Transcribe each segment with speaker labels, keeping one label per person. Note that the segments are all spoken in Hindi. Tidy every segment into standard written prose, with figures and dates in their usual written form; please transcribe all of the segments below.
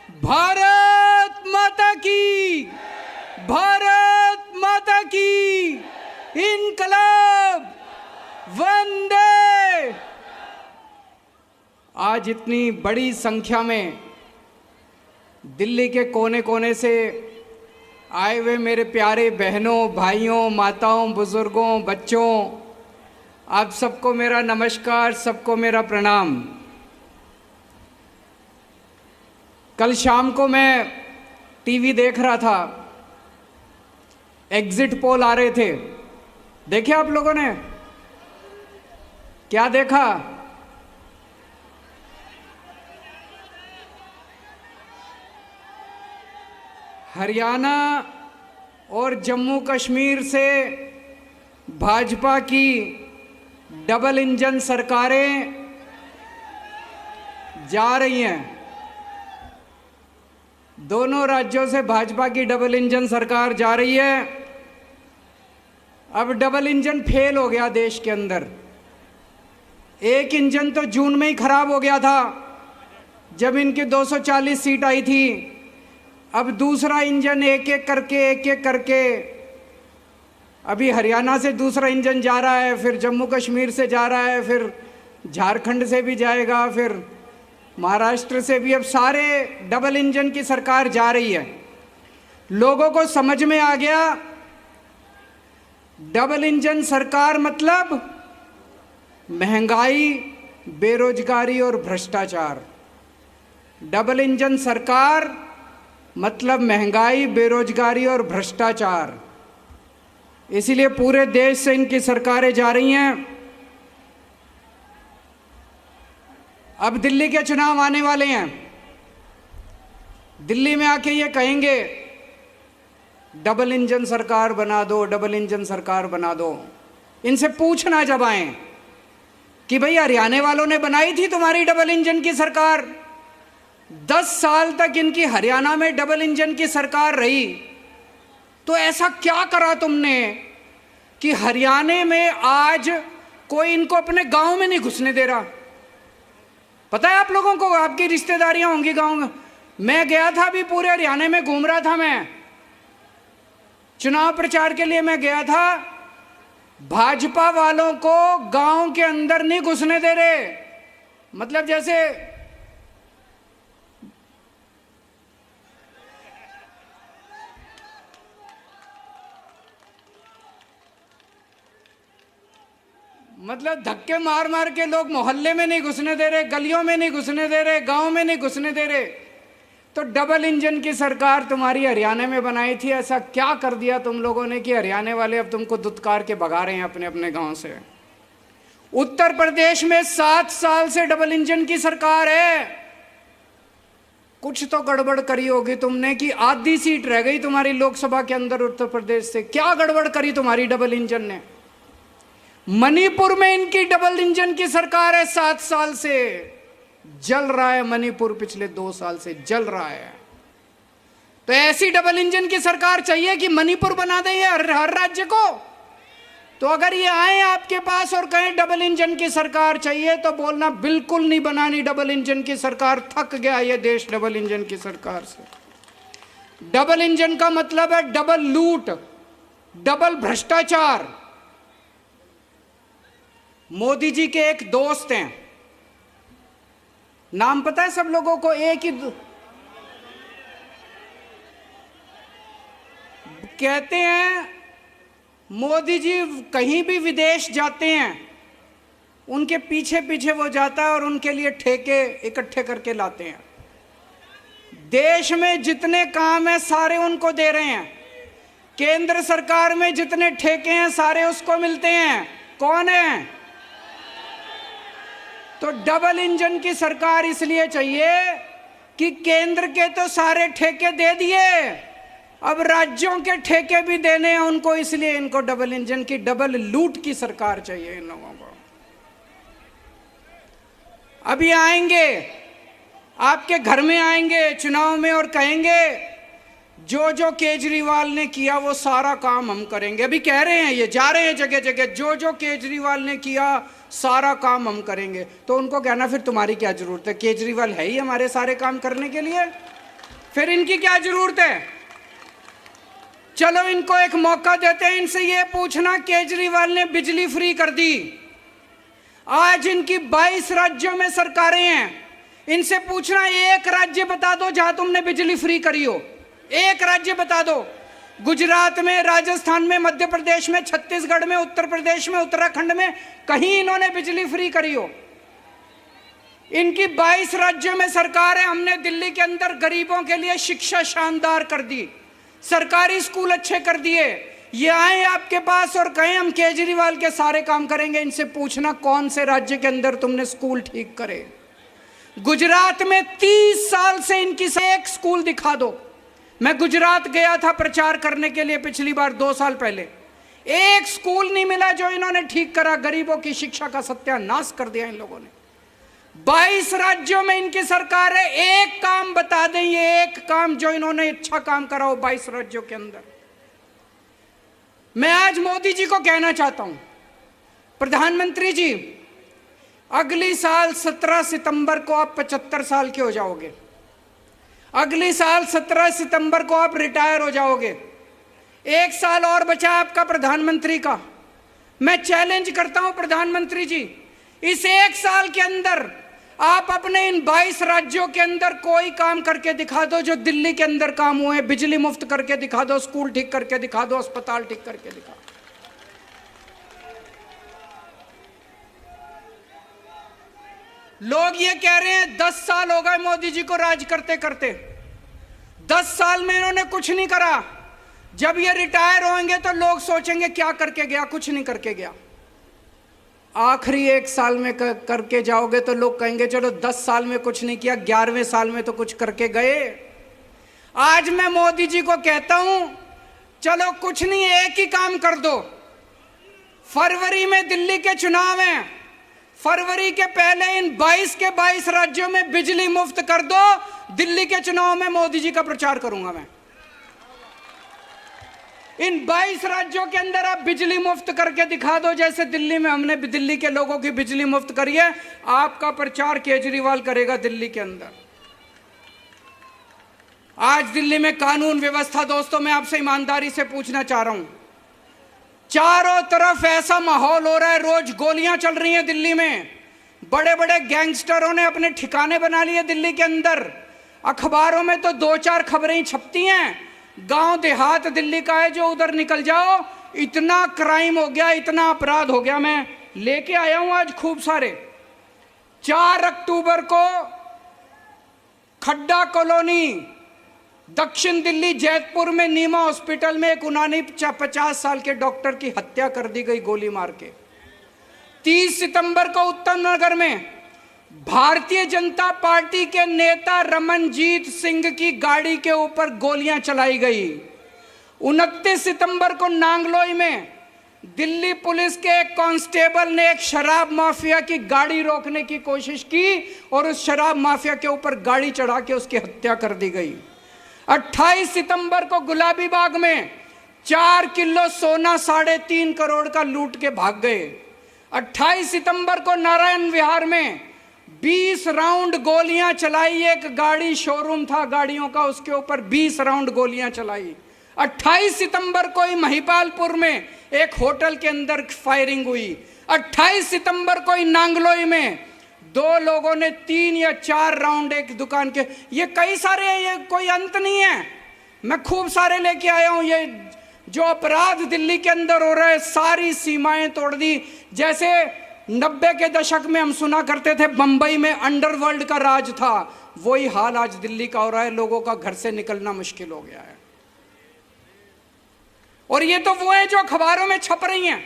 Speaker 1: भारत माता की, भारत माता की, इनकलाब, वंदे। आज इतनी बड़ी संख्या में दिल्ली के कोने कोने से आए हुए मेरे प्यारे बहनों, भाइयों, माताओं, बुजुर्गों, बच्चों, आप सबको मेरा नमस्कार, सबको मेरा प्रणाम। कल शाम को मैं टीवी देख रहा था, एग्जिट पोल आ रहे थे। देखे आप लोगों ने? क्या देखा? हरियाणा और जम्मू कश्मीर से भाजपा की डबल इंजन सरकारें जा रही हैं। दोनों राज्यों से भाजपा की डबल इंजन सरकार जा रही है। अब डबल इंजन फेल हो गया देश के अंदर। एक इंजन तो जून में ही खराब हो गया था जब इनकी 240 सीट आई थी। अब दूसरा इंजन एक एक करके अभी हरियाणा से दूसरा इंजन जा रहा है, फिर जम्मू कश्मीर से जा रहा है, फिर झारखंड से भी जाएगा, फिर महाराष्ट्र से भी। अब सारे डबल इंजन की सरकार जा रही है। लोगों को समझ में आ गया डबल इंजन सरकार मतलब महंगाई, बेरोजगारी और भ्रष्टाचार। डबल इंजन सरकार मतलब महंगाई, बेरोजगारी और भ्रष्टाचार। इसीलिए पूरे देश से इनकी सरकारें जा रही हैं। अब दिल्ली के चुनाव आने वाले हैं। दिल्ली में आके ये कहेंगे डबल इंजन सरकार बना दो, डबल इंजन सरकार बना दो। इनसे पूछना जब आए कि भाई हरियाणा वालों ने बनाई थी तुम्हारी डबल इंजन की सरकार, 10 साल तक इनकी हरियाणा में डबल इंजन की सरकार रही, तो ऐसा क्या करा तुमने कि हरियाणा में आज कोई इनको अपने गांव में नहीं घुसने दे रहा? पता है आप लोगों को? आपकी रिश्तेदारियां होंगी गांव में। मैं गया था, अभी पूरे हरियाणा में घूम रहा था, मैं चुनाव प्रचार के लिए मैं गया था। भाजपा वालों को गांव के अंदर नहीं घुसने दे रहे। मतलब जैसे धक्के मार मार के लोग मोहल्ले में नहीं घुसने दे रहे, गलियों में नहीं घुसने दे रहे, गांव में नहीं घुसने दे रहे। तो डबल इंजन की सरकार तुम्हारी हरियाणा में बनाई थी। ऐसा क्या कर दिया तुम लोगों ने कि हरियाणा वाले अब तुमको दुत्कार के भगा रहे हैं अपने अपने गांव से? उत्तर प्रदेश में 7 साल से डबल इंजन की सरकार है। कुछ तो गड़बड़ करी होगी तुमने कि आधी सीट रह गई तुम्हारी लोकसभा के अंदर उत्तर प्रदेश से। क्या गड़बड़ करी तुम्हारी डबल इंजन ने? मणिपुर में इनकी डबल इंजन की सरकार है। 7 साल से जल रहा है मणिपुर, पिछले 2 साल से जल रहा है। तो ऐसी डबल इंजन की सरकार चाहिए कि मणिपुर बना दे हर राज्य को? तो अगर ये आए आपके पास और कहें डबल इंजन की सरकार चाहिए, तो बोलना बिल्कुल नहीं बनानी डबल इंजन की सरकार। थक गया ये देश डबल इंजन की सरकार से। डबल इंजन का मतलब है डबल लूट, डबल भ्रष्टाचार। मोदी जी के एक दोस्त हैं, नाम पता है सब लोगों को? एक ही कहते हैं मोदी जी कहीं भी विदेश जाते हैं, उनके पीछे पीछे वो जाता है और उनके लिए ठेके इकट्ठे करके लाते हैं। देश में जितने काम हैं सारे उनको दे रहे हैं। केंद्र सरकार में जितने ठेके हैं सारे उसको मिलते हैं। कौन है? तो डबल इंजन की सरकार इसलिए चाहिए कि केंद्र के तो सारे ठेके दे दिए, अब राज्यों के ठेके भी देने हैं उनको, इसलिए इनको डबल इंजन की, डबल लूट की सरकार चाहिए इन लोगों को। अभी आएंगे आपके घर में, आएंगे चुनाव में और कहेंगे जो जो केजरीवाल ने किया वो सारा काम हम करेंगे। अभी कह रहे हैं, ये जा रहे हैं जगह जगह, जो जो केजरीवाल ने किया सारा काम हम करेंगे। तो उनको कहना फिर तुम्हारी क्या जरूरत है? केजरीवाल है ही हमारे सारे काम करने के लिए। फिर इनकी क्या जरूरत है? चलो इनको एक मौका देते हैं, इनसे ये पूछना, केजरीवाल ने बिजली फ्री कर दी, आज इनकी 22 राज्यों में सरकारें हैं, इनसे पूछना एक राज्य बता दो जहां तुमने बिजली फ्री करी हो, एक राज्य बता दो। गुजरात में, राजस्थान में, मध्य प्रदेश में, छत्तीसगढ़ में, उत्तर प्रदेश में, उत्तराखंड में कहीं इन्होंने बिजली फ्री करी हो? इनकी 22 राज्यों में सरकार है। हमने दिल्ली के अंदर गरीबों के लिए शिक्षा शानदार कर दी, सरकारी स्कूल अच्छे कर दिए। ये आए आपके पास और कहें हम केजरीवाल के सारे काम करेंगे। इनसे पूछना कौन से राज्य के अंदर तुमने स्कूल ठीक करे। गुजरात में 30 साल से इनकी एक स्कूल दिखा दो। मैं गुजरात गया था प्रचार करने के लिए पिछली बार 2 साल पहले, एक स्कूल नहीं मिला जो इन्होंने ठीक करा। गरीबों की शिक्षा का सत्यानाश कर दिया इन लोगों ने। 22 राज्यों में इनकी सरकार है, एक काम बता दें, ये एक काम जो इन्होंने अच्छा काम करा हो 22 राज्यों के अंदर। मैं आज मोदी जी को कहना चाहता हूं, प्रधानमंत्री जी, अगली साल 17 सितंबर को आप 75 साल के हो जाओगे। अगली साल 17 सितंबर को आप रिटायर हो जाओगे। 1 साल और बचा आपका प्रधानमंत्री का। मैं चैलेंज करता हूं प्रधानमंत्री जी, इस 1 साल के अंदर आप अपने इन 22 राज्यों के अंदर कोई काम करके दिखा दो जो दिल्ली के अंदर काम हुए। बिजली मुफ्त करके दिखा दो, स्कूल ठीक करके दिखा दो, अस्पताल ठीक करके दिखा दो। लोग ये कह रहे हैं 10 साल हो गए मोदी जी को राज करते करते, 10 साल में इन्होंने कुछ नहीं करा। जब ये रिटायर होंगे तो लोग सोचेंगे क्या करके गया, कुछ नहीं करके गया। आखिरी 1 साल में करके जाओगे तो लोग कहेंगे चलो 10 साल में कुछ नहीं किया, 11वें साल में तो कुछ करके गए। आज मैं मोदी जी को कहता हूं, चलो कुछ नहीं, एक ही काम कर दो। फरवरी में दिल्ली के चुनाव हैं, फरवरी के पहले इन 22 के 22 राज्यों में बिजली मुफ्त कर दो। दिल्ली के चुनाव में मोदी जी का प्रचार करूंगा मैं। इन 22 राज्यों के अंदर आप बिजली मुफ्त करके दिखा दो, जैसे दिल्ली में हमने दिल्ली के लोगों की बिजली मुफ्त करी है। आपका प्रचार केजरीवाल करेगा दिल्ली के अंदर। आज दिल्ली में कानून व्यवस्था, दोस्तों मैं आपसे ईमानदारी से पूछना चाह रहा हूं, चारों तरफ ऐसा माहौल हो रहा है, रोज गोलियां चल रही हैं दिल्ली में। बड़े बड़े गैंगस्टरों ने अपने ठिकाने बना लिए दिल्ली के अंदर। अखबारों में तो 2-4 खबरें ही छपती हैं। गांव देहात दिल्ली का है, जो उधर निकल जाओ इतना क्राइम हो गया, इतना अपराध हो गया। मैं लेके आया हूं आज खूब सारे। 4 अक्टूबर को खड्डा कॉलोनी, दक्षिण दिल्ली जैतपुर में नीमा हॉस्पिटल में एक 49 साल के डॉक्टर की हत्या कर दी गई गोली मार के। 30 सितंबर को उत्तम नगर में भारतीय जनता पार्टी के नेता रमनजीत सिंह की गाड़ी के ऊपर गोलियां चलाई गई। 29 सितंबर को नांगलोई में दिल्ली पुलिस के एक कांस्टेबल ने एक शराब माफिया की गाड़ी रोकने की कोशिश की और उस शराब माफिया के ऊपर गाड़ी चढ़ा के उसकी हत्या कर दी गई। 28 सितंबर को गुलाबी बाग में 4 किलो सोना 3.5 करोड़ का लूट के भाग गए। 28 सितंबर को नारायण विहार में 20 राउंड गोलियां चलाई। एक गाड़ी शोरूम था गाड़ियों का, उसके ऊपर 20 राउंड गोलियां चलाई। 28 सितंबर को ही महिपालपुर में एक होटल के अंदर फायरिंग हुई। 28 सितंबर को ही नांगलोई में 2 लोगों ने 3 या 4 राउंड एक दुकान के। ये कई सारे हैं, ये कोई अंत नहीं है। मैं खूब सारे लेके आया हूं। ये जो अपराध दिल्ली के अंदर हो रहा है, सारी सीमाएं तोड़ दी। जैसे 90 के दशक में हम सुना करते थे बंबई में अंडरवर्ल्ड का राज था, वही हाल आज दिल्ली का हो रहा है। लोगों का घर से निकलना मुश्किल हो गया है। और ये तो वो है जो अखबारों में छप रही हैं,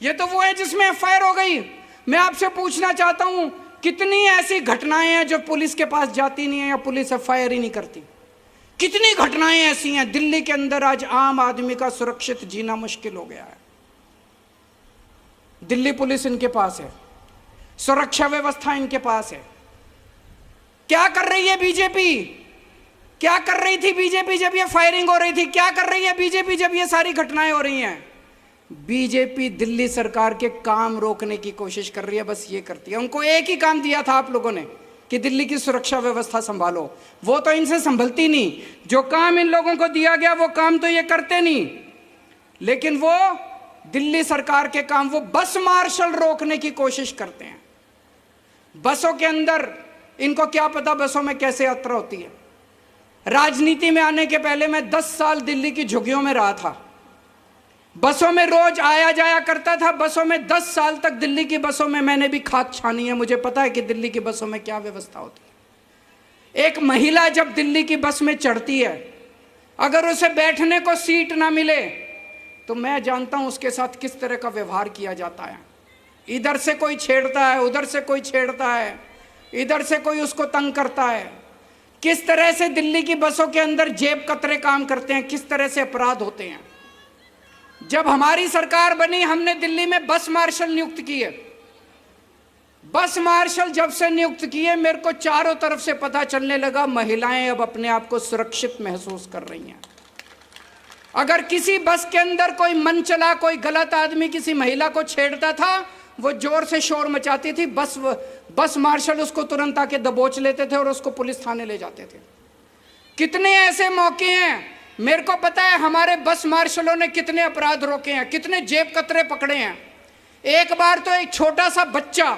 Speaker 1: ये तो वो है जिसमें एफआईआर हो गई। मैं आपसे पूछना चाहता हूं, कितनी ऐसी घटनाएं हैं जो पुलिस के पास जाती नहीं है या पुलिस एफआईआर ही नहीं करती? कितनी घटनाएं ऐसी हैं दिल्ली के अंदर? आज आम आदमी का सुरक्षित जीना मुश्किल हो गया है। दिल्ली पुलिस इनके पास है, सुरक्षा व्यवस्था इनके पास है। क्या कर रही है बीजेपी? क्या कर रही थी बीजेपी जब ये फायरिंग हो रही थी? क्या कर रही है बीजेपी जब ये सारी घटनाएं हो रही हैं? बीजेपी दिल्ली सरकार के काम रोकने की कोशिश कर रही है, बस ये करती है। उनको एक ही काम दिया था आप लोगों ने कि दिल्ली की सुरक्षा व्यवस्था संभालो, वो तो इनसे संभलती नहीं। जो काम इन लोगों को दिया गया वो काम तो ये करते नहीं, लेकिन वो दिल्ली सरकार के काम, वो बस मार्शल रोकने की कोशिश करते हैं। बसों के अंदर इनको क्या पता बसों में कैसे यात्रा होती है। राजनीति में आने के पहले मैं 10 साल दिल्ली की झुग्गियों में रहा था, बसों में रोज आया जाया करता था। बसों में 10 साल तक दिल्ली की बसों में मैंने भी खाक छानी है, मुझे पता है कि दिल्ली की बसों में क्या व्यवस्था होती है। एक महिला जब दिल्ली की बस में चढ़ती है, अगर उसे बैठने को सीट ना मिले तो मैं जानता हूं उसके साथ किस तरह का व्यवहार किया जाता है। इधर से कोई छेड़ता है, उधर से कोई छेड़ता है, इधर से कोई उसको तंग करता है। किस तरह से दिल्ली की बसों के अंदर जेब कतरे काम करते हैं, किस तरह से अपराध होते हैं। जब हमारी सरकार बनी, हमने दिल्ली में बस मार्शल नियुक्त किए। बस मार्शल जब से नियुक्त किए, मेरे को चारों तरफ से पता चलने लगा महिलाएं अब अपने आप को सुरक्षित महसूस कर रही हैं। अगर किसी बस के अंदर कोई मनचला, कोई गलत आदमी किसी महिला को छेड़ता था, वो जोर से शोर मचाती थी, बस मार्शल उसको तुरंत आके दबोच लेते थे और उसको पुलिस थाने ले जाते थे। कितने ऐसे मौके हैं, मेरे को पता है हमारे बस मार्शलों ने कितने अपराध रोके हैं, कितने जेब कतरे पकड़े हैं। एक बार तो एक छोटा सा बच्चा,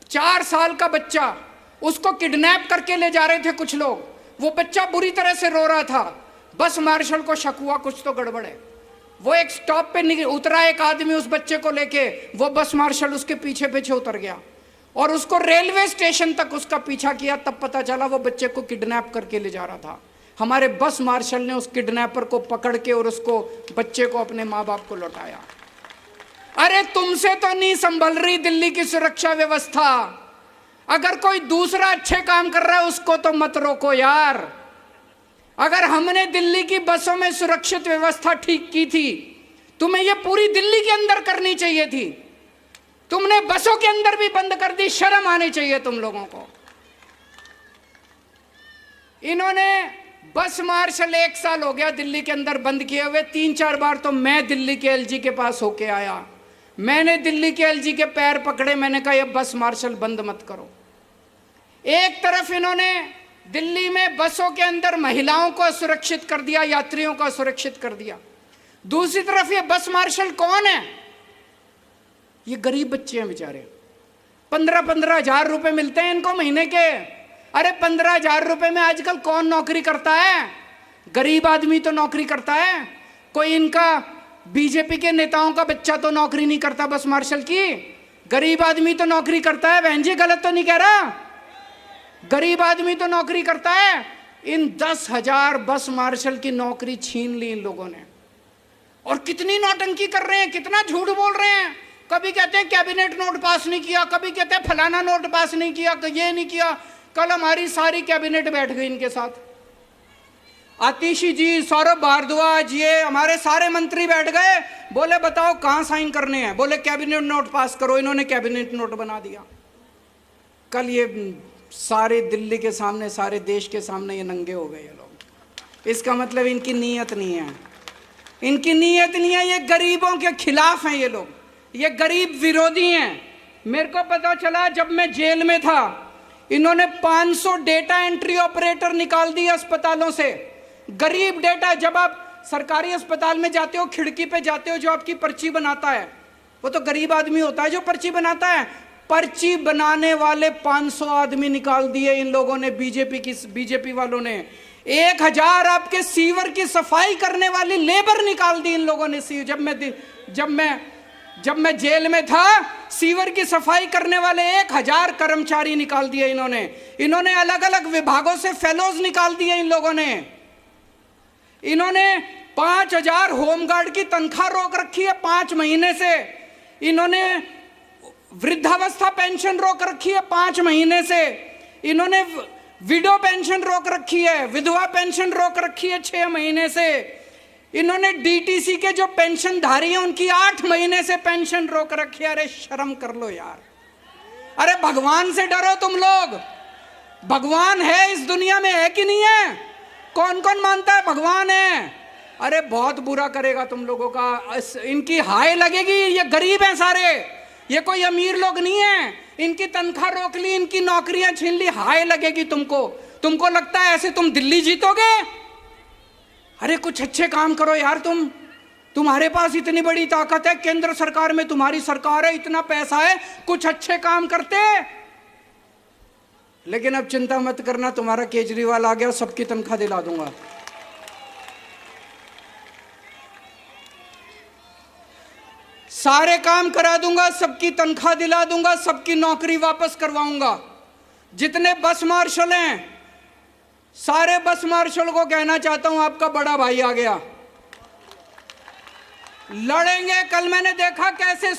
Speaker 1: 4 साल का बच्चा, उसको किडनैप करके ले जा रहे थे कुछ लोग। वो बच्चा बुरी तरह से रो रहा था। बस मार्शल को शक हुआ कुछ तो गड़बड़ है। वो एक स्टॉप पे उतरा, एक आदमी उस बच्चे को लेके, वो बस मार्शल उसके पीछे पीछे उतर गया और उसको रेलवे स्टेशन तक उसका पीछा किया। तब पता चला वो बच्चे को किडनैप करके ले जा रहा था। हमारे बस मार्शल ने उस किडनैपर को पकड़ के और उसको, बच्चे को, अपने माँ बाप को लौटाया। अरे तुमसे तो नहीं संभल रही दिल्ली की सुरक्षा व्यवस्था। अगर कोई दूसरा अच्छे काम कर रहा है उसको तो मत रोको यार। अगर हमने दिल्ली की बसों में सुरक्षित व्यवस्था ठीक की थी, तुम्हें यह पूरी दिल्ली के अंदर करनी चाहिए थी। तुमने बसों के अंदर भी बंद कर दी, शर्म आनी चाहिए तुम लोगों को। इन्होंने बस मार्शल 1 साल हो गया दिल्ली के अंदर बंद किए हुए। 3-4 बार तो मैं दिल्ली के एलजी के पास होके आया, मैंने दिल्ली के एलजी के पैर पकड़े, मैंने कहा ये बस मार्शल बंद मत करो। एक तरफ इन्होंने दिल्ली में बसों के अंदर महिलाओं को असुरक्षित कर दिया, यात्रियों को असुरक्षित कर दिया। दूसरी तरफ ये बस मार्शल कौन है? ये गरीब बच्चे हैं बेचारे। 15-15 हजार रुपए मिलते हैं इनको महीने के। अरे 15 हजार रुपए में आजकल कौन नौकरी करता है? गरीब आदमी तो नौकरी करता है। कोई इनका बीजेपी के नेताओं का बच्चा तो नौकरी नहीं करता बस मार्शल की, गरीब आदमी तो नौकरी करता है। बहन जी गलत तो नहीं कह रहा? गरीब आदमी तो नौकरी करता है। इन 10,000 बस मार्शल की नौकरी छीन ली इन लोगों ने। और कितनी नौटंकी कर रहे हैं, कितना झूठ बोल रहे हैं। कभी कहते हैं कैबिनेट नोट पास नहीं किया, कभी कहते हैं फलाना नोट पास नहीं किया, ये नहीं किया। कल हमारी सारी कैबिनेट बैठ गई इनके साथ। आतिशी जी, सौरभ भारद्वाज, ये हमारे सारे मंत्री बैठ गए। बोले बताओ कहां साइन करने हैं? बोले कैबिनेट नोट पास करो। इन्होंने कैबिनेट नोट बना दिया। कल ये सारे दिल्ली के सामने, सारे देश के सामने ये नंगे हो गए ये लोग। इसका मतलब इनकी नीयत नहीं है, इनकी नीयत नहीं है। ये गरीबों के खिलाफ हैं ये लोग, ये गरीब विरोधी हैं। मेरे को पता चला जब मैं जेल में था, इन्होंने 500 डेटा एंट्री ऑपरेटर निकाल दिए अस्पतालों से। गरीब डेटा, जब आप सरकारी अस्पताल में जाते हो, खिड़की पे जाते हो, जो आपकी पर्ची बनाता है वो तो गरीब आदमी होता है जो पर्ची बनाता है। पर्ची बनाने वाले 500 आदमी निकाल दिए इन लोगों ने, बीजेपी वालों ने। 1000 आपके सीवर की सफाई करने वाली लेबर निकाल दी इन लोगों ने। जब मैं जेल में था, सीवर की सफाई करने वाले 1000 कर्मचारी निकाल दिए इन्होंने। इन्होंने अलग अलग विभागों से फेलोज निकाल दिए इन लोगों ने। इन्होंने 5000 होमगार्ड की तनख्वाह रोक रखी है 5 महीने से। इन्होंने वृद्धावस्था पेंशन रोक रखी है 5 महीने से। इन्होंने विडो पेंशन रोक रखी है, विधवा पेंशन रोक रखी है 6 महीने से। इन्होंने डीटीसी के जो पेंशनधारी हैं उनकी 8 महीने से पेंशन रोक रखी है। अरे शर्म कर लो यार। अरे भगवान से डरो तुम लोग। भगवान है इस दुनिया में, है कि नहीं है? कौन कौन मानता है भगवान है? अरे बहुत बुरा करेगा तुम लोगों का, इनकी हाय लगेगी। ये गरीब हैं सारे, ये कोई अमीर लोग नहीं है। इनकी तनख्वाह रोक ली, इनकी नौकरियां छीन ली, हाय लगेगी तुमको। तुमको लगता है ऐसे तुम दिल्ली जीतोगे? अरे कुछ अच्छे काम करो यार। तुम्हारे पास इतनी बड़ी ताकत है, केंद्र सरकार में तुम्हारी सरकार है, इतना पैसा है, कुछ अच्छे काम करते। लेकिन अब चिंता मत करना, तुम्हारा केजरीवाल आ गया, सबकी तनख्वाह दिला दूंगा। सारे काम करा दूंगा, सबकी तनख्वाह दिला दूंगा, सबकी नौकरी वापस करवाऊंगा। जितने बस मार्शल हैं, सारे बस मार्शल को कहना चाहता हूं, आपका बड़ा भाई आ गया, लड़ेंगे। कल मैंने देखा कैसे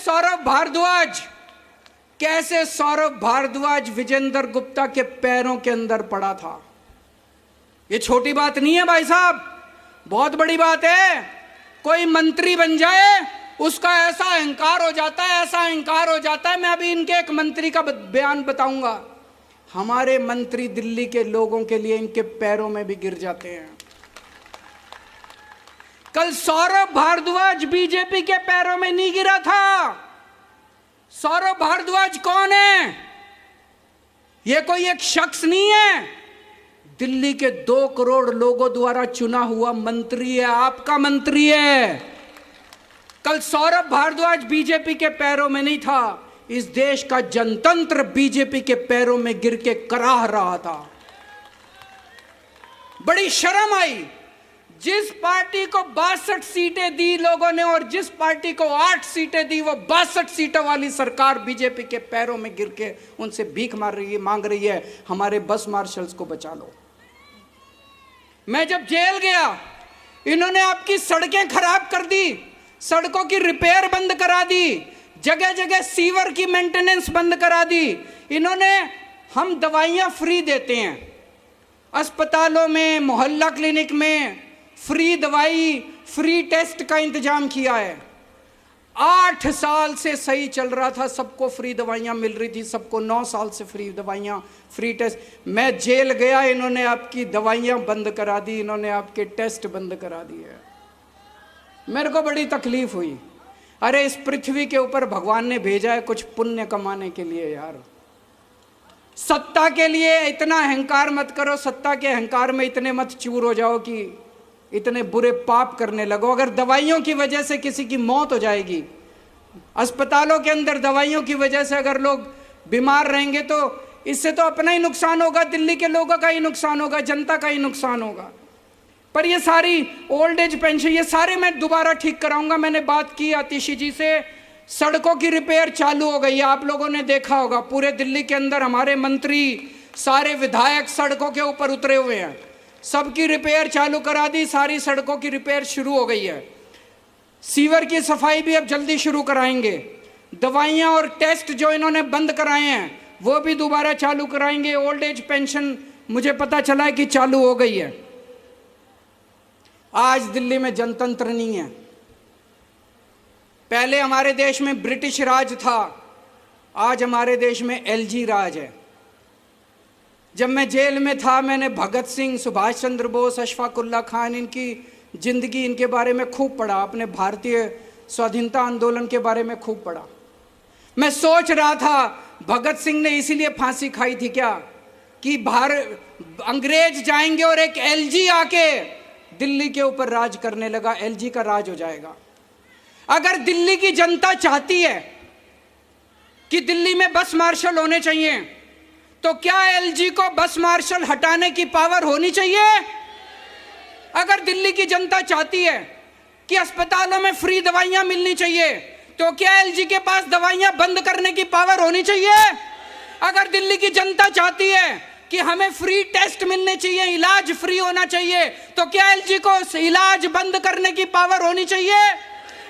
Speaker 1: सौरभ भारद्वाज विजेंद्र गुप्ता के पैरों के अंदर पड़ा था। ये छोटी बात नहीं है भाई साहब, बहुत बड़ी बात है। कोई मंत्री बन जाए, उसका ऐसा अहंकार हो जाता है, ऐसा अहंकार हो जाता है। मैं अभी इनके एक मंत्री का बयान बताऊंगा। हमारे मंत्री दिल्ली के लोगों के लिए इनके पैरों में भी गिर जाते हैं। कल सौरभ भारद्वाज बीजेपी के पैरों में नहीं गिरा था। सौरभ भारद्वाज कौन है? यह कोई एक शख्स नहीं है, दिल्ली के 2 करोड़ लोगों द्वारा चुना हुआ मंत्री है, आपका मंत्री है। कल सौरभ भारद्वाज बीजेपी के पैरों में नहीं था, इस देश का जनतंत्र बीजेपी के पैरों में गिर के कराह रहा था। बड़ी शर्म आई। जिस पार्टी को 62 सीटें दी लोगों ने और जिस पार्टी को 8 सीटें दी, वो 62 सीटों वाली सरकार बीजेपी के पैरों में गिर के उनसे भीख मांग रही है, हमारे बस मार्शल्स को बचा लो। मैं जब जेल गया, इन्होंने आपकी सड़कें खराब कर दी, सड़कों की रिपेयर बंद करा दी, जगह जगह सीवर की मेंटेनेंस बंद करा दी। इन्होंने, हम दवाइयां फ्री देते हैं अस्पतालों में, मोहल्ला क्लिनिक में, फ्री दवाई, फ्री टेस्ट का इंतजाम किया है। 8 साल से सही चल रहा था, सबको फ्री दवाइयां मिल रही थी, सबको 9 साल से फ्री दवाइयां, फ्री टेस्ट। मैं जेल गया, इन्होंने आपकी दवाइयां बंद करा दी, इन्होंने आपके टेस्ट बंद करा दिए। मेरे को बड़ी तकलीफ हुई। अरे इस पृथ्वी के ऊपर भगवान ने भेजा है कुछ पुण्य कमाने के लिए यार। सत्ता के लिए इतना अहंकार मत करो, सत्ता के अहंकार में इतने मत चूर हो जाओ कि इतने बुरे पाप करने लगो। अगर दवाइयों की वजह से किसी की मौत हो जाएगी, अस्पतालों के अंदर दवाइयों की वजह से अगर लोग बीमार रहेंगे, तो इससे तो अपना ही नुकसान होगा, दिल्ली के लोगों का ही नुकसान होगा, जनता का ही नुकसान होगा। पर ये सारी ओल्ड एज पेंशन, ये सारे मैं दोबारा ठीक कराऊंगा। मैंने बात की आतिशी जी से, सड़कों की रिपेयर चालू हो गई है। आप लोगों ने देखा होगा पूरे दिल्ली के अंदर हमारे मंत्री, सारे विधायक सड़कों के ऊपर उतरे हुए हैं, सबकी रिपेयर चालू करा दी, सारी सड़कों की रिपेयर शुरू हो गई है। सीवर की सफाई भी अब जल्दी शुरू कराएंगे। दवाइयां और टेस्ट जो इन्होंने बंद कराए हैं वो भी दोबारा चालू कराएंगे। ओल्ड एज पेंशन मुझे पता चला है कि चालू हो गई है। आज दिल्ली में जनतंत्र नहीं है। पहले हमारे देश में ब्रिटिश राज था, आज हमारे देश में एलजी राज है। जब मैं जेल में था, मैंने भगत सिंह, सुभाष चंद्र बोस, अशफाक उल्लाह खान, इनकी जिंदगी, इनके बारे में खूब पढ़ा, अपने भारतीय स्वाधीनता आंदोलन के बारे में खूब पढ़ा। मैं सोच रहा था भगत सिंह ने इसीलिए फांसी खाई थी क्या, कि अंग्रेज जाएंगे और एक एलजी आके दिल्ली के ऊपर राज करने लगा, एलजी का राज हो जाएगा। अगर दिल्ली की जनता चाहती है कि दिल्ली में बस मार्शल होने चाहिए, तो क्या एलजी को बस मार्शल हटाने की पावर होनी चाहिए? अगर दिल्ली की जनता चाहती है कि अस्पतालों में फ्री दवाइयां मिलनी चाहिए, तो क्या एलजी के पास दवाइयां बंद करने की पावर होनी चाहिए? अगर दिल्ली की जनता चाहती है कि हमें फ्री टेस्ट मिलने चाहिए, इलाज फ्री होना चाहिए, तो क्या एलजी को इलाज बंद करने की पावर होनी चाहिए?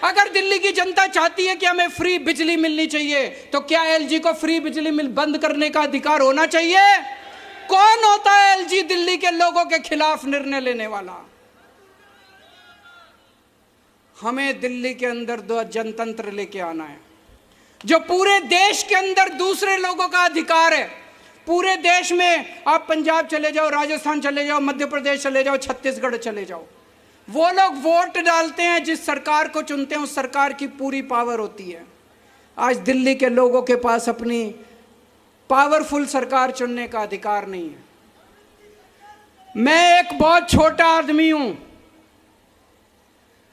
Speaker 1: अगर दिल्ली की जनता चाहती है कि हमें फ्री बिजली मिलनी चाहिए, तो क्या एलजी को फ्री बिजली बंद करने का अधिकार होना चाहिए? कौन होता है एलजी दिल्ली के लोगों के खिलाफ निर्णय लेने वाला? हमें दिल्ली के अंदर दो जनतंत्र लेके आना है, जो पूरे देश के अंदर दूसरे लोगों का अधिकार है। पूरे देश में आप पंजाब चले जाओ, राजस्थान चले जाओ, मध्य प्रदेश चले जाओ, छत्तीसगढ़ चले जाओ, वो लोग वोट डालते हैं, जिस सरकार को चुनते हैं उस सरकार की पूरी पावर होती है। आज दिल्ली के लोगों के पास अपनी पावरफुल सरकार चुनने का अधिकार नहीं है। मैं एक बहुत छोटा आदमी हूं।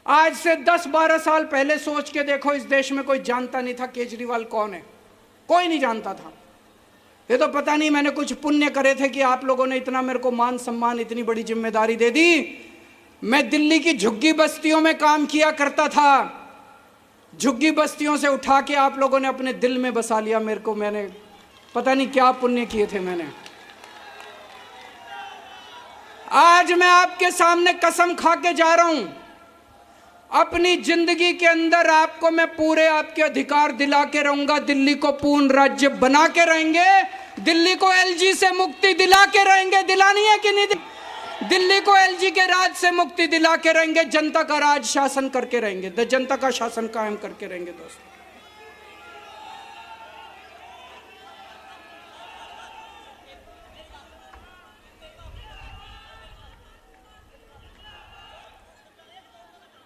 Speaker 1: आज से 10-12 साल पहले सोच के देखो, इस देश में कोई जानता नहीं था केजरीवाल कौन है, कोई नहीं जानता था। ये तो पता नहीं मैंने कुछ पुण्य करे थे कि आप लोगों ने इतना मेरे को मान सम्मान, इतनी बड़ी जिम्मेदारी दे दी। मैं दिल्ली की झुग्गी बस्तियों में काम किया करता था, झुग्गी बस्तियों से उठा के आप लोगों ने अपने दिल में बसा लिया मेरे को। मैंने पता नहीं क्या पुण्य किए थे मैंने। आज मैं आपके सामने कसम खा के जा रहा हूं, अपनी जिंदगी के अंदर आपको मैं पूरे आपके अधिकार दिला के रहूंगा। दिल्ली को पूर्ण राज्य बना के रहेंगे, दिल्ली को एलजी से मुक्ति दिला के रहेंगे। दिलानी है कि नहीं? दिल्ली को एलजी के राज से मुक्ति दिला के रहेंगे, जनता का राज शासन करके रहेंगे, जनता का शासन कायम करके रहेंगे। दोस्तों,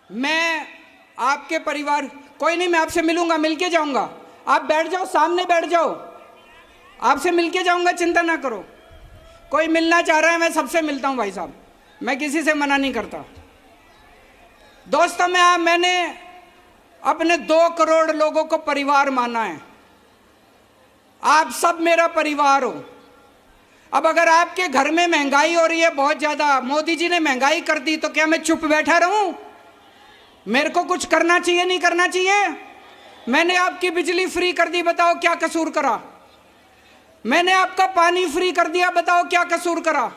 Speaker 1: मैं आपके परिवार, कोई नहीं, मैं आपसे मिलूंगा, मिलके जाऊंगा। आप बैठ जाओ, सामने बैठ जाओ, आपसे मिलके जाऊंगा, चिंता ना करो। कोई मिलना चाह रहा है, मैं सबसे मिलता हूं भाई साहब, मैं किसी से मना नहीं करता। दोस्तों, मैंने अपने 2 करोड़ लोगों को परिवार माना है। आप सब मेरा परिवार हो। अब अगर आपके घर में महंगाई हो रही है बहुत ज्यादा, मोदी जी ने महंगाई कर दी, तो क्या मैं चुप बैठा रहूं? मेरे को कुछ करना चाहिए, नहीं करना चाहिए? मैंने आपकी बिजली फ्री कर दी, बताओ क्या कसूर करा? मैंने आपका पानी फ्री कर दिया, बताओ क्या कसूर करा?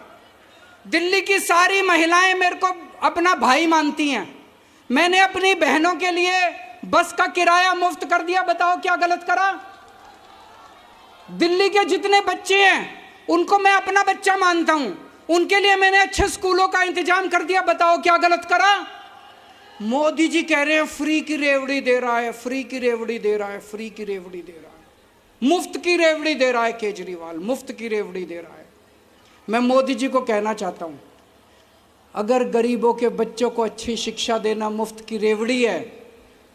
Speaker 1: दिल्ली की सारी महिलाएं मेरे को अपना भाई मानती हैं। मैंने अपनी बहनों के लिए बस का किराया मुफ्त कर दिया, बताओ क्या गलत करा? दिल्ली के जितने बच्चे हैं उनको मैं अपना बच्चा मानता हूं, उनके लिए मैंने अच्छे स्कूलों का इंतजाम कर दिया, बताओ क्या गलत करा? मोदी जी कह रहे हैं फ्री की रेवड़ी दे रहा है, फ्री की रेवड़ी दे रहा है, फ्री की रेवड़ी दे रहा है, मुफ्त की रेवड़ी दे रहा है केजरीवाल, मुफ्त की रेवड़ी दे रहा है। मैं मोदी जी को कहना चाहता हूं, अगर गरीबों के बच्चों को अच्छी शिक्षा देना मुफ्त की रेवड़ी है,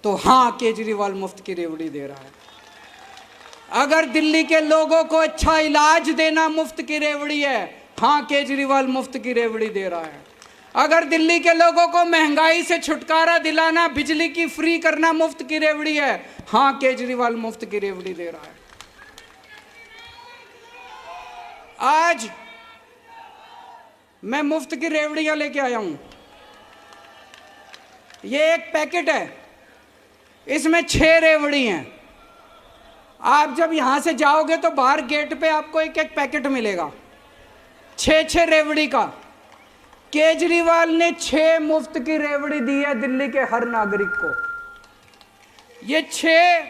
Speaker 1: तो हां, केजरीवाल मुफ्त की रेवड़ी दे रहा है। अगर दिल्ली के लोगों को अच्छा इलाज देना मुफ्त की रेवड़ी है, हां, केजरीवाल मुफ्त की रेवड़ी दे रहा है। अगर दिल्ली के लोगों को महंगाई से छुटकारा दिलाना, बिजली की फ्री करना मुफ्त की रेवड़ी है, हां, केजरीवाल मुफ्त की रेवड़ी दे रहा है। आज मैं मुफ्त की रेवड़ियां लेके आया हूं। ये एक पैकेट है, इसमें 6 रेवड़ी हैं। आप जब यहां से जाओगे तो बाहर गेट पे आपको एक एक पैकेट मिलेगा, 6 रेवड़ी का। केजरीवाल ने 6 मुफ्त की रेवड़ी दी है दिल्ली के हर नागरिक को। ये 6,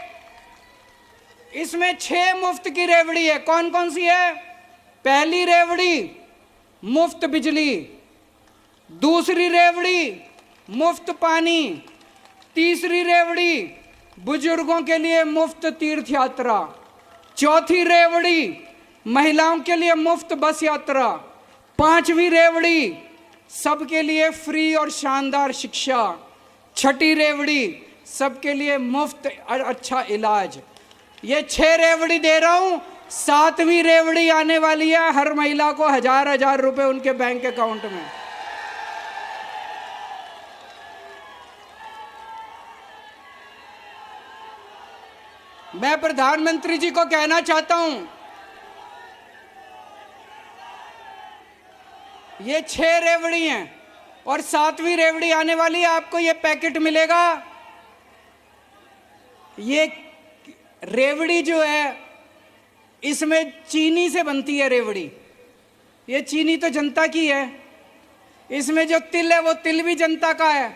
Speaker 1: इसमें 6 मुफ्त की रेवड़ी है। कौन कौन सी है? पहली रेवड़ी मुफ्त बिजली, दूसरी रेवड़ी मुफ्त पानी, तीसरी रेवड़ी बुजुर्गों के लिए मुफ्त तीर्थ यात्रा, चौथी रेवड़ी महिलाओं के लिए मुफ्त बस यात्रा, 5वीं रेवड़ी सबके लिए फ्री और शानदार शिक्षा, छठी रेवड़ी सबके लिए मुफ्त और अच्छा इलाज। ये 6 रेवड़ी दे रहा हूं, 7वीं रेवड़ी आने वाली है, हर महिला को 1000-1000 रुपए उनके बैंक अकाउंट में। मैं प्रधानमंत्री जी को कहना चाहता हूं, ये 6 रेवड़ी हैं और 7वीं रेवड़ी आने वाली है। आपको ये पैकेट मिलेगा। ये रेवड़ी जो है, इसमें चीनी से बनती है रेवड़ी। ये चीनी तो जनता की है। इसमें जो तिल है वो तिल भी जनता का है।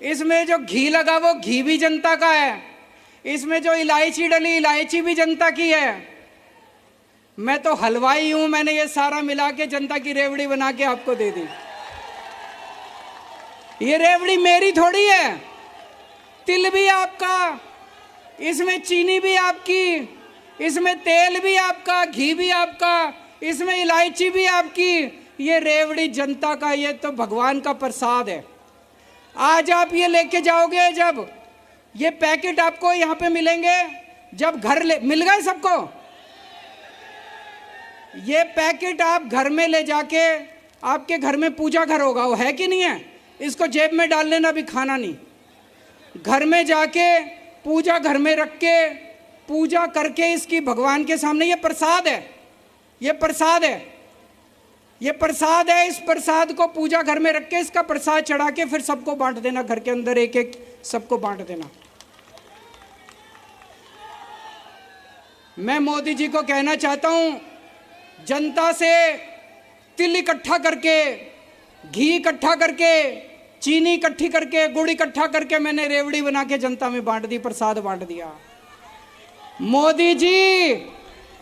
Speaker 1: इसमें जो घी लगा वो घी भी जनता का है। इसमें जो इलायची डली इलायची भी जनता की है। मैं तो हलवाई हूं, मैंने ये सारा मिला के जनता की रेवड़ी बना के आपको दे दी। ये रेवड़ी मेरी थोड़ी है, तिल भी आपका, इसमें चीनी भी आपकी, इसमें तेल भी आपका, घी भी आपका, इसमें इलायची भी आपकी। ये रेवड़ी जनता का, ये तो भगवान का प्रसाद है। आज आप ये लेके जाओगे, जब ये पैकेट आपको यहाँ पे मिलेंगे, जब घर मिल गए सबको, ये पैकेट आप घर में ले जाके, आपके घर में पूजा घर होगा, वो है कि नहीं है, इसको जेब में डाल लेना, अभी खाना नहीं। घर में जाके पूजा घर में रख के पूजा करके इसकी भगवान के सामने, ये प्रसाद है, ये प्रसाद है, ये प्रसाद है। इस प्रसाद को पूजा घर में रख के इसका प्रसाद चढ़ा के फिर सबको बांट देना, घर के अंदर एक एक सबको बांट देना। मैं मोदी जी को कहना चाहता हूं, जनता से तिल इकट्ठा करके, घी इकट्ठा करके, चीनी इकट्ठी करके, गुड़ इकट्ठा करके मैंने रेवड़ी बना के जनता में बांट दी, प्रसाद बांट दिया। मोदी जी,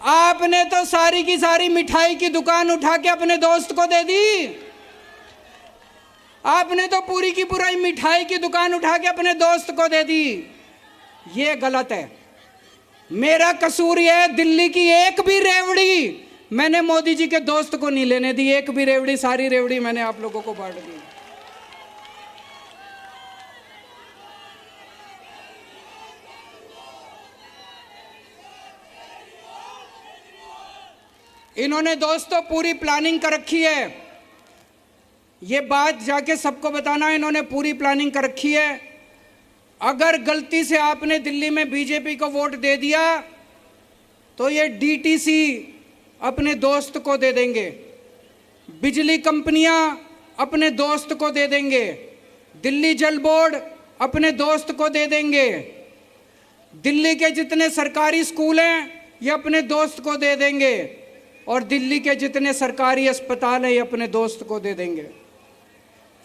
Speaker 1: आपने तो सारी की सारी मिठाई की दुकान उठा के अपने दोस्त को दे दी। आपने तो पूरी की पूरी मिठाई की दुकान उठा के अपने दोस्त को दे दी। ये गलत है। मेरा कसूर यह है, दिल्ली की एक भी रेवड़ी मैंने मोदी जी के दोस्त को नहीं लेने दी, एक भी रेवड़ी, सारी रेवड़ी मैंने आप लोगों को बांट दी। इन्होंने दोस्तों पूरी प्लानिंग कर रखी है, ये बात जाके सबको बताना, इन्होंने पूरी प्लानिंग कर रखी है। अगर गलती से आपने दिल्ली में बीजेपी को वोट दे दिया तो ये डीटीसी अपने दोस्त को दे देंगे, बिजली कंपनियां अपने दोस्त को दे देंगे, दिल्ली जल बोर्ड अपने दोस्त को दे देंगे, दिल्ली के जितने सरकारी स्कूल हैं ये अपने दोस्त को दे देंगे, और दिल्ली के जितने सरकारी अस्पताल हैं ये अपने दोस्त को दे देंगे।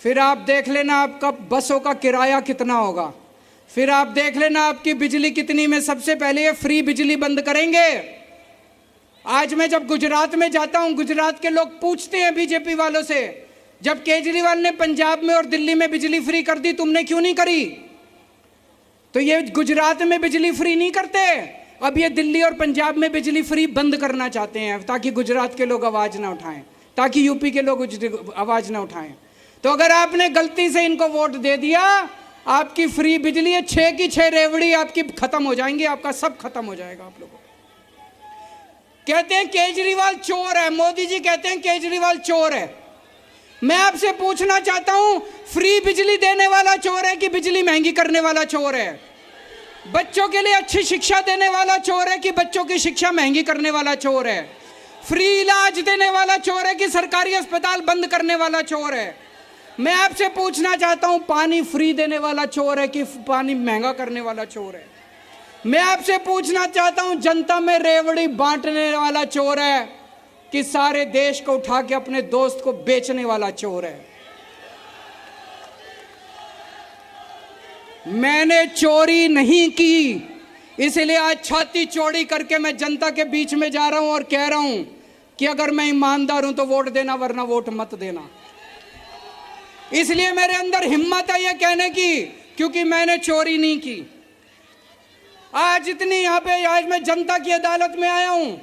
Speaker 1: फिर आप देख लेना आपका बसों का किराया कितना होगा, फिर आप देख लेना आपकी बिजली कितनी में। सबसे पहले ये फ्री बिजली बंद करेंगे। आज मैं जब गुजरात में जाता हूं, गुजरात के लोग पूछते हैं बीजेपी वालों से, जब केजरीवाल ने पंजाब में और दिल्ली में बिजली फ्री कर दी, तुमने क्यों नहीं करी? तो ये गुजरात में बिजली फ्री नहीं करते, अब ये दिल्ली और पंजाब में बिजली फ्री बंद करना चाहते हैं, ताकि गुजरात के लोग आवाज ना उठाएं, ताकि यूपी के लोग आवाज ना उठाएं। तो अगर आपने गलती से इनको वोट दे दिया, आपकी फ्री बिजली है, 6 की 6 रेवड़ी आपकी खत्म हो जाएंगी, आपका सब खत्म हो जाएगा। आप लोगों कहते हैं केजरीवाल चोर है, मोदी जी कहते हैं केजरीवाल चोर है। मैं आपसे पूछना चाहता हूं, फ्री बिजली देने वाला चोर है कि बिजली महंगी करने वाला चोर है? बच्चों के लिए अच्छी शिक्षा देने वाला चोर है कि बच्चों की शिक्षा महंगी करने वाला चोर है? फ्री इलाज देने वाला चोर है कि सरकारी अस्पताल बंद करने वाला चोर है? मैं आपसे पूछना चाहता हूं, पानी फ्री देने वाला चोर है कि पानी महंगा करने वाला चोर है? मैं आपसे पूछना चाहता हूं, जनता में रेवड़ी बांटने वाला चोर है कि सारे देश को उठा के अपने दोस्त को बेचने वाला चोर है? मैंने चोरी नहीं की, इसलिए आज छाती चौड़ी करके मैं जनता के बीच में जा रहा हूं और कह रहा हूं कि अगर मैं ईमानदार हूं तो वोट देना, वरना वोट मत देना। इसलिए मेरे अंदर हिम्मत है ये कहने की, क्योंकि मैंने चोरी नहीं की। आज इतनी यहां पे, आज मैं जनता की अदालत में आया हूं।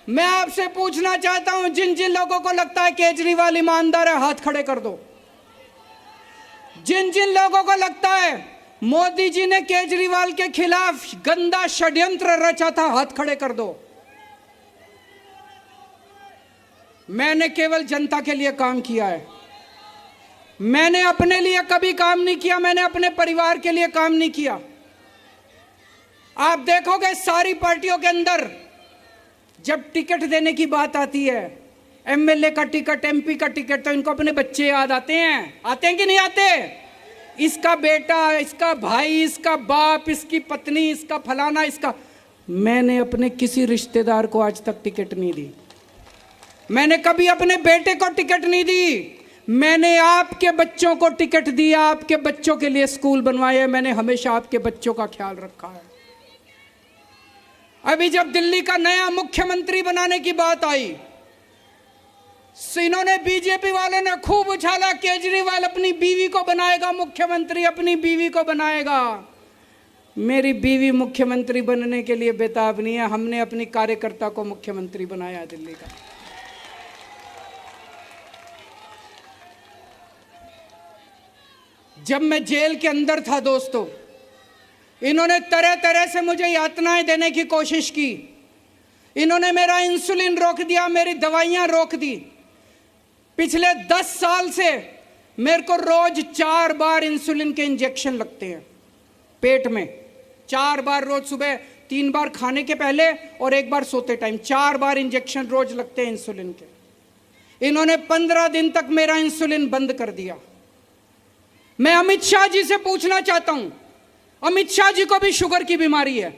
Speaker 1: मैं आपसे पूछना चाहता हूं, जिन जिन लोगों को लगता है केजरीवाल ईमानदार है, हाथ खड़े कर दो। जिन जिन लोगों को लगता है मोदी जी ने केजरीवाल के खिलाफ गंदा षड्यंत्र रचा था, हाथ खड़े कर दो। मैंने केवल जनता के लिए काम किया है, मैंने अपने लिए कभी काम नहीं किया, मैंने अपने परिवार के लिए काम नहीं किया। आप देखोगे सारी पार्टियों के अंदर जब टिकट देने की बात आती है, एमएलए का टिकट, एमपी का टिकट, तो इनको अपने बच्चे याद आते हैं कि नहीं आते? इसका बेटा, इसका भाई, इसका बाप, इसकी पत्नी, इसका फलाना, इसका। मैंने अपने किसी रिश्तेदार को आज तक टिकट नहीं दी, मैंने कभी अपने बेटे को टिकट नहीं दी, मैंने आपके बच्चों को टिकट दिया, आपके बच्चों के लिए स्कूल बनवाए, मैंने हमेशा आपके बच्चों का ख्याल रखा है। अभी जब दिल्ली का नया मुख्यमंत्री बनाने की बात आई, इन्होंने बीजेपी वालों ने खूब उछाला, केजरीवाल अपनी बीवी को बनाएगा मुख्यमंत्री, अपनी बीवी को बनाएगा। मेरी बीवी मुख्यमंत्री बनने के लिए बेताब नहीं है, हमने अपनी कार्यकर्ता को मुख्यमंत्री बनाया दिल्ली का। जब मैं जेल के अंदर था दोस्तों, इन्होंने तरह तरह से मुझे यातनाएं देने की कोशिश की। इन्होंने मेरा इंसुलिन रोक दिया, मेरी दवाइयां रोक दी। पिछले 10 साल से मेरे को रोज 4 बार इंसुलिन के इंजेक्शन लगते हैं पेट में। 4 बार रोज, सुबह 3 बार खाने के पहले और 1 बार सोते टाइम, 4 बार इंजेक्शन रोज लगते हैं इंसुलिन के। इन्होंने 15 दिन तक मेरा इंसुलिन बंद कर दिया। मैं अमित शाह जी से पूछना चाहता हूं, अमित शाह जी को भी शुगर की बीमारी है,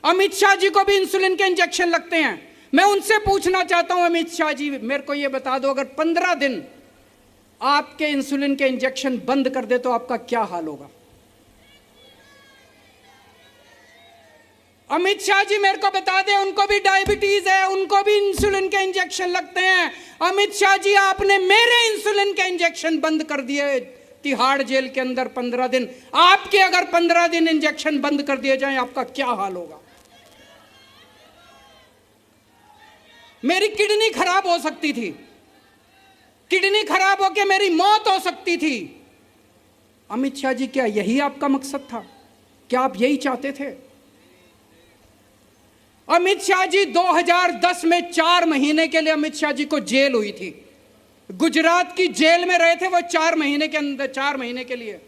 Speaker 1: अमित शाह जी को भी इंसुलिन के इंजेक्शन लगते हैं। मैं उनसे पूछना चाहता हूं, अमित शाह जी मेरे को यह बता दो, अगर 15 दिन आपके इंसुलिन के इंजेक्शन बंद कर दे तो आपका क्या हाल होगा? अमित शाह जी मेरे को बता दें, उनको भी डायबिटीज है, उनको भी इंसुलिन के इंजेक्शन लगते हैं। अमित शाह जी, आपने मेरे इंसुलिन के इंजेक्शन बंद कर दिए तिहाड़ जेल के अंदर 15 दिन। आपके अगर 15 दिन इंजेक्शन बंद कर दिए जाएं, आपका क्या हाल होगा? मेरी किडनी खराब हो सकती थी, किडनी खराब होकर मेरी मौत हो सकती थी। अमित शाह जी, क्या यही आपका मकसद था? क्या आप यही चाहते थे? अमित शाह जी 2010 में 4 महीने के लिए अमित शाह जी को जेल हुई थी। गुजरात की जेल में रहे थे वो 4 महीने के अंदर, 4 महीने के लिए।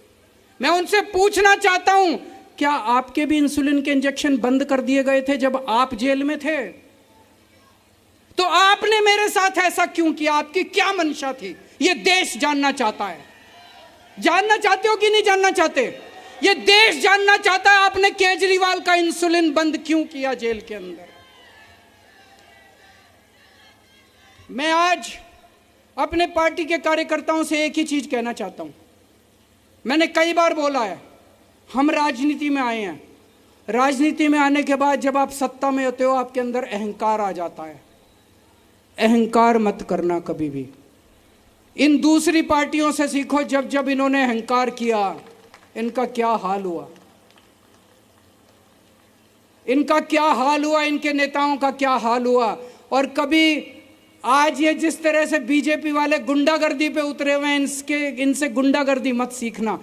Speaker 1: मैं उनसे पूछना चाहता हूं, क्या आपके भी इंसुलिन के इंजेक्शन बंद कर दिए गए थे जब आप जेल में थे? तो आपने मेरे साथ ऐसा क्यों किया? आपकी क्या मंशा थी? यह देश जानना चाहता है। जानना चाहते हो कि नहीं जानना चाहते? यह देश जानना चाहता है, आपने केजरीवाल का इंसुलिन बंद क्यों किया जेल के अंदर? मैं आज अपने पार्टी के कार्यकर्ताओं से एक ही चीज कहना चाहता हूं। मैंने कई बार बोला है, हम राजनीति में आए हैं। राजनीति में आने के बाद जब आप सत्ता में होते हो, आपके अंदर अहंकार आ जाता है। अहंकार मत करना कभी भी। इन दूसरी पार्टियों से सीखो, जब जब इन्होंने अहंकार किया, इनका क्या हाल हुआ, इनका क्या हाल हुआ, इनके नेताओं का क्या हाल हुआ। और कभी आज ये जिस तरह से बीजेपी वाले गुंडागर्दी पे उतरे हुए हैं, इनसे गुंडागर्दी मत सीखना।